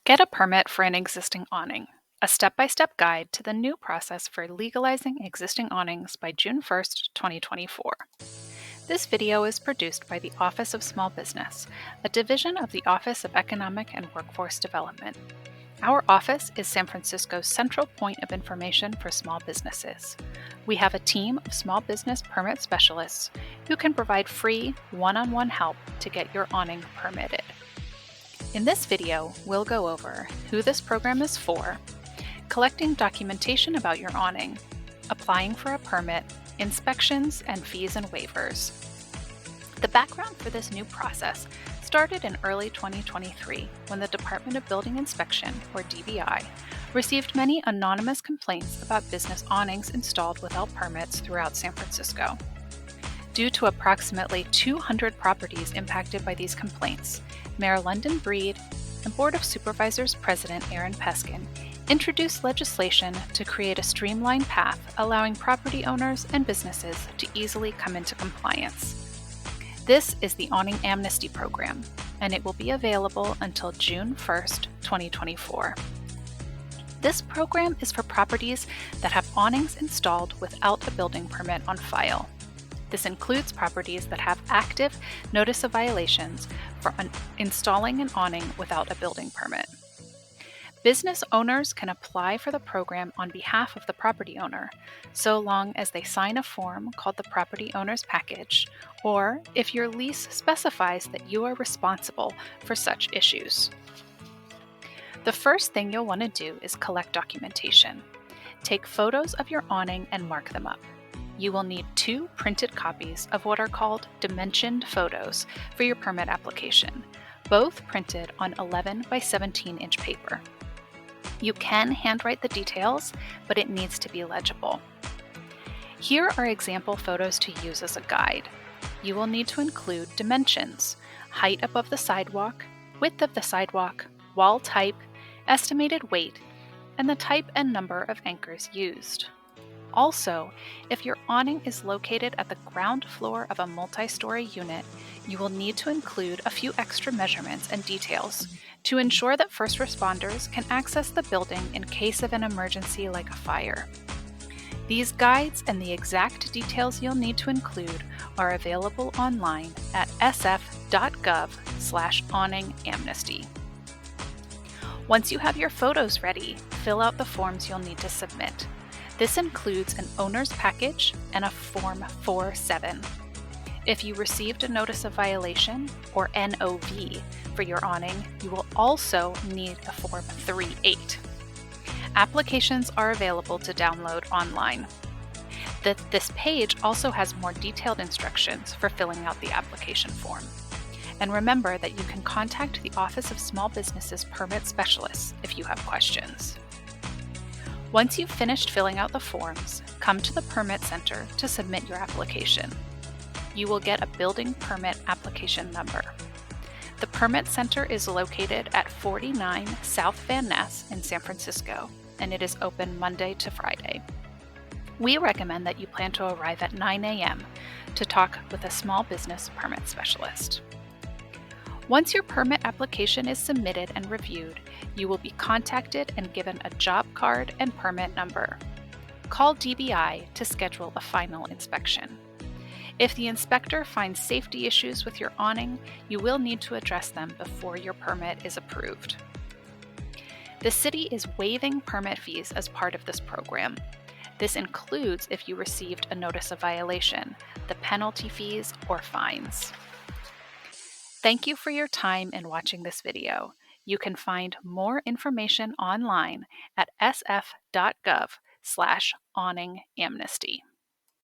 Get a permit for an existing awning, a step-by-step guide to the new process for legalizing existing awnings by June 1st, 2024. This video is produced by the Office of Small Business, a division of the Office of Economic and Workforce Development. Our office is San Francisco's central point of information for small businesses. We have a team of small business permit specialists who can provide free, one-on-one help to get your awning permitted. In this video, we'll go over who this program is for, collecting documentation about your awning, applying for a permit, inspections, and fees and waivers. The background for this new process started in early 2023 when the Department of Building Inspection, or DBI, received many anonymous complaints about business awnings installed without permits throughout San Francisco. Due to approximately 200 properties impacted by these complaints, Mayor London Breed and Board of Supervisors President Aaron Peskin introduced legislation to create a streamlined path allowing property owners and businesses to easily come into compliance. This is the Awning Amnesty program, and it will be available until June 1st, 2024. This program is for properties that have awnings installed without a building permit on file. This includes properties that have active notice of violations for installing an awning without a building permit. Business owners can apply for the program on behalf of the property owner, so long as they sign a form called the Property Owner's Package, or if your lease specifies that you are responsible for such issues. The first thing you'll want to do is collect documentation. Take photos of your awning and mark them up. You will need 2 printed copies of what are called dimensioned photos for your permit application, both printed on 11 by 17 inch paper. You can handwrite the details, but it needs to be legible. Here are example photos to use as a guide. You will need to include dimensions: height above the sidewalk, width of the sidewalk, wall type, estimated weight, and the type and number of anchors used. Also, if your awning is located at the ground floor of a multi-story unit, you will need to include a few extra measurements and details to ensure that first responders can access the building in case of an emergency like a fire. These guides and the exact details you'll need to include are available online at sf.gov/awningamnesty. Once you have your photos ready, fill out the forms you'll need to submit. This includes an owner's package and a Form 4-7. If you received a notice of violation, or NOV, for your awning, you will also need a Form 3-8. Applications are available to download online. This page also has more detailed instructions for filling out the application form. And remember that you can contact the Office of Small Businesses Permit Specialists if you have questions. Once you've finished filling out the forms, come to the Permit Center to submit your application. You will get a building permit application number. The Permit Center is located at 49 South Van Ness in San Francisco, and it is open Monday to Friday. We recommend that you plan to arrive at 9 a.m. to talk with a small business permit specialist. Once your permit application is submitted and reviewed, you will be contacted and given a job card and permit number. Call DBI to schedule a final inspection. If the inspector finds safety issues with your awning, you will need to address them before your permit is approved. The city is waiving permit fees as part of this program. This includes if you received a notice of violation, the penalty fees, or fines. Thank you for your time in watching this video. You can find more information online at sf.gov/awningamnesty.